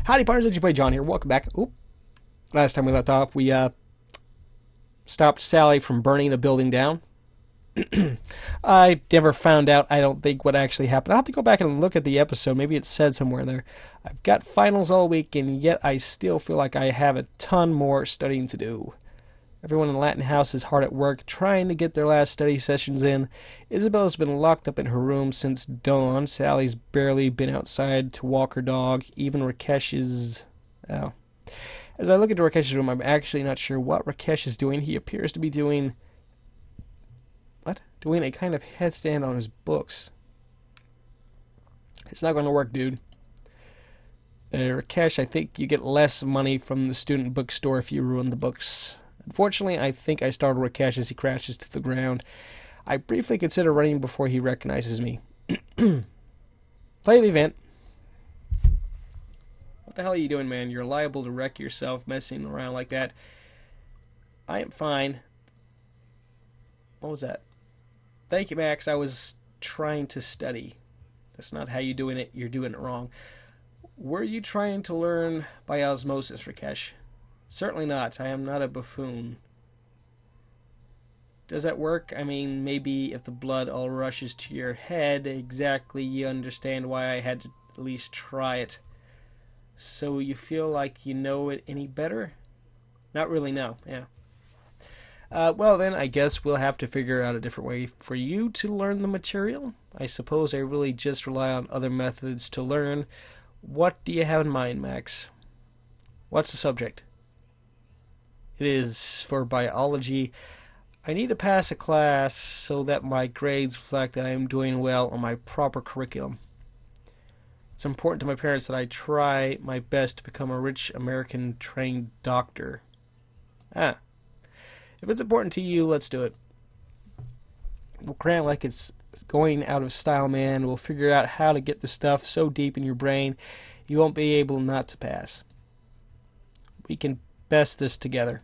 Howdy, partners. Did you play John here? Welcome back. Oop. Last time we left off, we stopped Sally from burning the building down. I never found out, I don't think, what actually happened. I'll have to go back and look at the episode. Maybe it said somewhere in there. I've got finals all week, and yet I still feel like I have a ton more studying to do. Everyone in the Latin house is hard at work, trying to get their last study sessions in. Isabel's been locked up in her room since dawn. Sally's barely been outside to walk her dog. Even Rakesh is... Oh. As I look into Rakesh's room, I'm actually not sure what Rakesh is doing. He appears to be doing... What? Doing a kind of headstand on his books. It's not going to work, dude. Rakesh, I think you get less money from the student bookstore if you ruin the books. Unfortunately, I think I startled Rakesh as he crashes to the ground. I briefly consider running before he recognizes me. Play the event. What the hell are you doing, man? You're liable to wreck yourself messing around like that. I am fine. What was that? Thank you, Max. I was trying to study. That's not how you're doing it. You're doing it wrong. Were you trying to learn by osmosis, Rakesh? Certainly not. I am not a buffoon. Does that work? I mean, maybe if the blood all rushes to your head, exactly you understand why I had to at least try it. So you feel like you know it any better? Not really, no. Yeah. Well, then, I guess we'll have to figure out a different way for you to learn the material. I suppose I really just rely on other methods to learn. What do you have in mind, Max? What's the subject? It is for biology. I need to pass a class so that my grades reflect that I am doing well on my proper curriculum. It's important to my parents that I try my best to become a rich American-trained doctor. Ah. If it's important to you, let's do it. We'll cram like it's going out of style, man. We'll figure out how to get the stuff so deep in your brain you won't be able not to pass. We can best this together.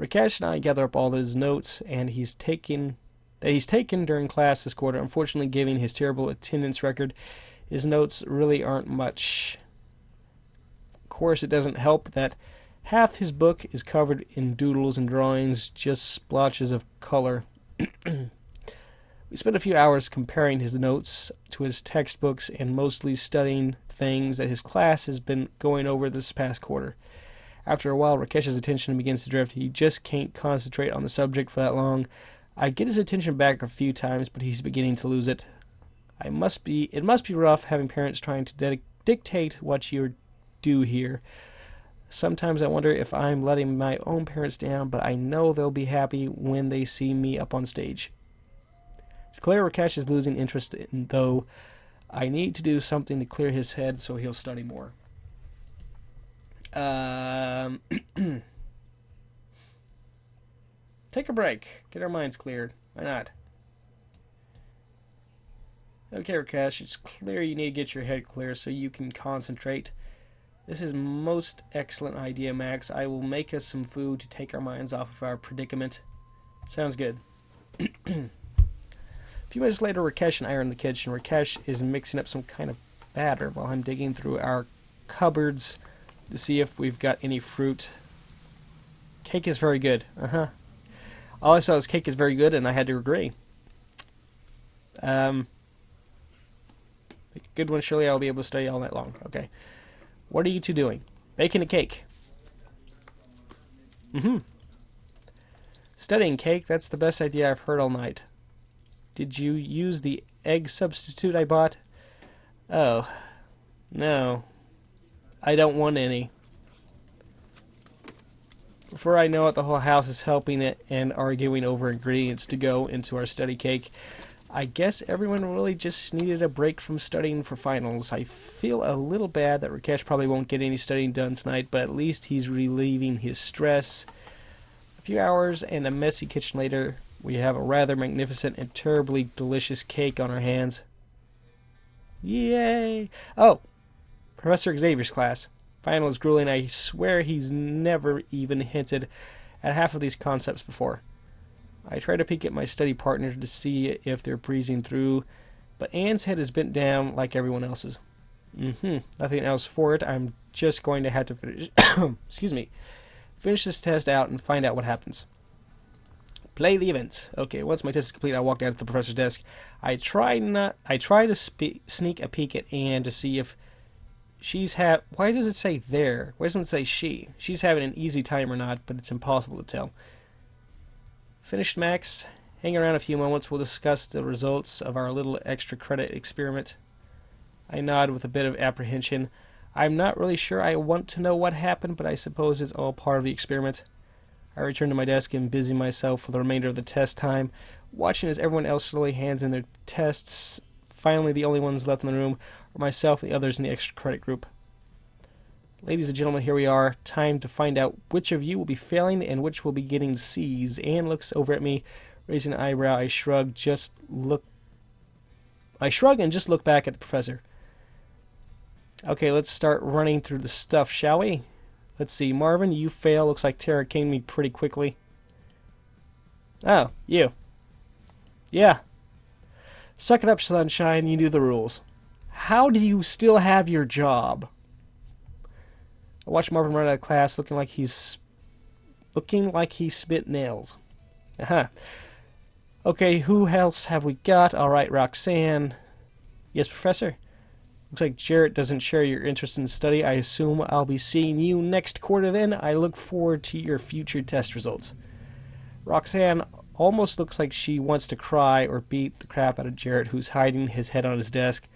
Rakesh and I gather up all his notes and he's taken during class this quarter. Unfortunately, given his terrible attendance record, his notes really aren't much. Of course, it doesn't help that half his book is covered in doodles and drawings, just splotches of color. We spent a few hours comparing his notes to his textbooks and mostly studying things that his class has been going over this past quarter. After a while, Rakesh's attention begins to drift. He just can't concentrate on the subject for that long. I get his attention back a few times, but he's beginning to lose it. It must be rough having parents trying to dictate what you do here. Sometimes I wonder if I'm letting my own parents down, but I know they'll be happy when they see me up on stage. It's clear Rakesh is losing interest, though I need to do something to clear his head so he'll study more. Take a break. Get our minds cleared. Why not? Okay, Rakesh, it's clear you need to get your head clear so you can concentrate. This is most excellent idea, Max. I will make us some food to take our minds off of our predicament. Sounds good. A few minutes later, Rakesh and I are in the kitchen. Rakesh is mixing up some kind of batter while I'm digging through our cupboards to see if we've got any fruit. Cake is very good. All I saw was cake is very good, and I had to agree. Good one, surely I'll be able to study all night long. Okay. What are you two doing? Baking a cake. Studying cake, that's the best idea I've heard all night. Did you use the egg substitute I bought? Oh, no. I don't want any. Before I know it, the whole house is helping it and arguing over ingredients to go into our study cake. I guess everyone really just needed a break from studying for finals. I feel a little bad that Rakesh probably won't get any studying done tonight, but at least he's relieving his stress. A few hours and a messy kitchen later, we have a rather magnificent and terribly delicious cake on our hands. Yay! Oh, Professor Xavier's class. Final is grueling. I swear he's never even hinted at half of these concepts before. I try to peek at my study partner to see if they're breezing through, but Anne's head is bent down like everyone else's. Nothing else for it. I'm just going to have to finish... excuse me. Finish this test out and find out what happens. Play the event. Okay, once my test is complete, I walk down to the professor's desk. I try to sneak a peek at Anne to see if she's Why does it say there? Why doesn't it say she? She's having an easy time or not, but it's impossible to tell. Finished, Max. Hang around a few moments. We'll discuss the results of our little extra credit experiment. I nod with a bit of apprehension. I'm not really sure I want to know what happened, but I suppose it's all part of the experiment. I return to my desk and busy myself for the remainder of the test time, watching as everyone else slowly hands in their tests. Finally, the only ones left in the room are myself and the others in the extra credit group. Ladies and gentlemen, here we are. Time to find out which of you will be failing and which will be getting C's. Anne looks over at me, raising an eyebrow. I shrug and just look back at the professor. Okay, let's start running through the stuff, shall we? Let's see. Marvin, you fail. Looks like Tara came to me pretty quickly. Oh, you. Yeah. Suck it up, sunshine. You knew the rules. How do you still have your job? I watched Marvin run out of class looking like he spit nails. Okay, who else have we got? All right, Roxanne. Yes, Professor? Looks like Jarrett doesn't share your interest in study. I assume I'll be seeing you next quarter then. I look forward to your future test results. Roxanne almost looks like she wants to cry or beat the crap out of Jarrett, who's hiding his head on his desk.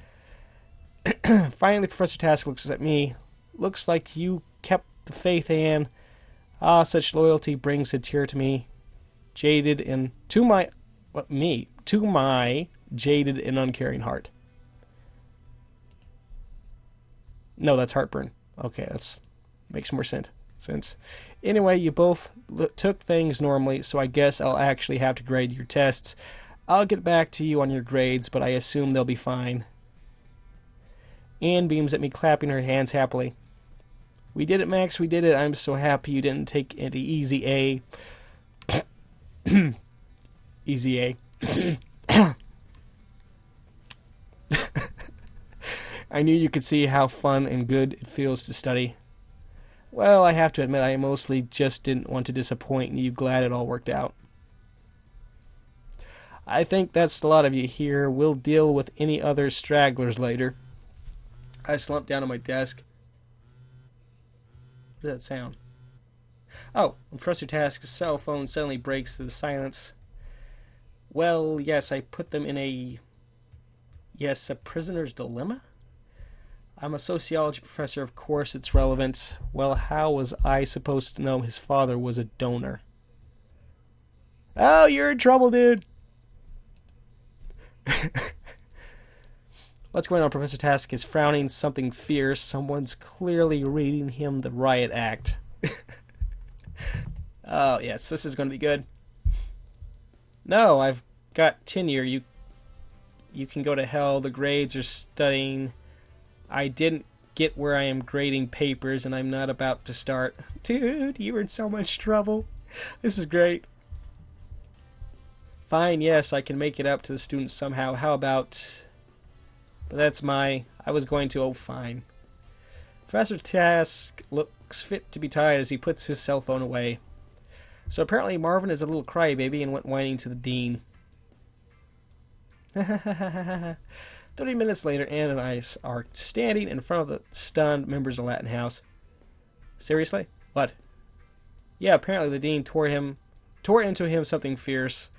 Finally, Professor Task looks at me. Looks like you kept the faith, Anne. Ah, such loyalty brings a tear to me. Jaded and... To my jaded and uncaring heart. No, that's heartburn. Okay, that's makes more sense. Anyway, you both took things normally, so I guess I'll actually have to grade your tests. I'll get back to you on your grades, but I assume they'll be fine. Anne beams at me, clapping her hands happily. We did it, Max, we did it. I'm so happy you didn't take the easy A. Easy A. I knew you could see how fun and good it feels to study. Well, I have to admit I mostly just didn't want to disappoint you. Glad it all worked out. I think that's a lot of you here. We'll deal with any other stragglers later. I slumped down on my desk. What does that sound? Oh, Professor Task's cell phone suddenly breaks the silence. Well, yes, I put them in a prisoner's dilemma? I'm a sociology professor, of course it's relevant. Well, how was I supposed to know his father was a donor? Oh, you're in trouble, dude! What's going on? Professor Task is frowning something fierce. Someone's clearly reading him the riot act. Oh, yes, this is going to be good. No, I've got tenure. You can go to hell. The grades are studying. I didn't get where I am grading papers, and I'm not about to start. Dude, you were in so much trouble. This is great. Fine, yes, I can make it up to the students somehow. How about... But that's I was going to, oh, fine. Professor Task looks fit to be tied as he puts his cell phone away. So apparently Marvin is a little crybaby and went whining to the dean. 30 minutes later, Anne and I are standing in front of the stunned members of Latin House. Seriously? What? Yeah, apparently the dean tore into him something fierce.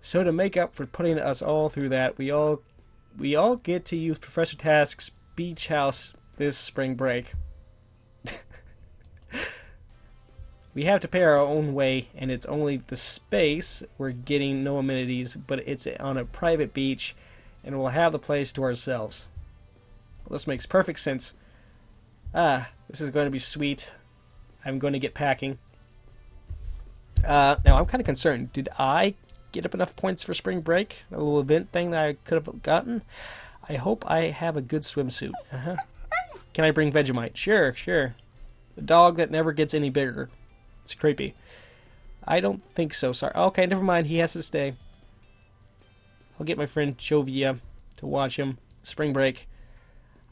So to make up for putting us all through that, we all get to use Professor Task's beach house this spring break. We have to pay our own way, and it's only the space. We're getting no amenities, but it's on a private beach, and we'll have the place to ourselves. Well, this makes perfect sense. This is going to be sweet. I'm going to get packing. Now, I'm kind of concerned. Did I get up enough points for spring break? A little event thing that I could have gotten? I hope I have a good swimsuit. Can I bring Vegemite? Sure. The dog that never gets any bigger. It's creepy. I don't think so, sorry. Okay, never mind. He has to stay. I'll get my friend Jovia to watch him. Spring break.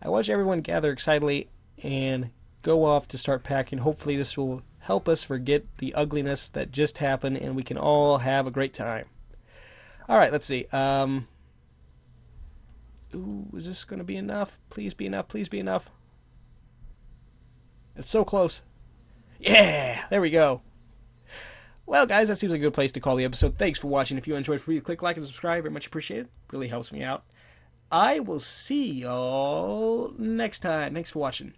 I watch everyone gather excitedly and go off to start packing. Hopefully this will help us forget the ugliness that just happened and we can all have a great time. Alright, let's see. Ooh, is this going to be enough? Please be enough, please be enough. It's so close. Yeah, there we go. Well, guys, that seems like a good place to call the episode. Thanks for watching. If you enjoyed, free to click like and subscribe. Very much appreciated. Really helps me out. I will see y'all next time. Thanks for watching.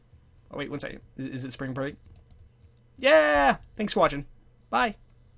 Oh, wait, one second. Is it spring break? Yeah! Thanks for watching. Bye.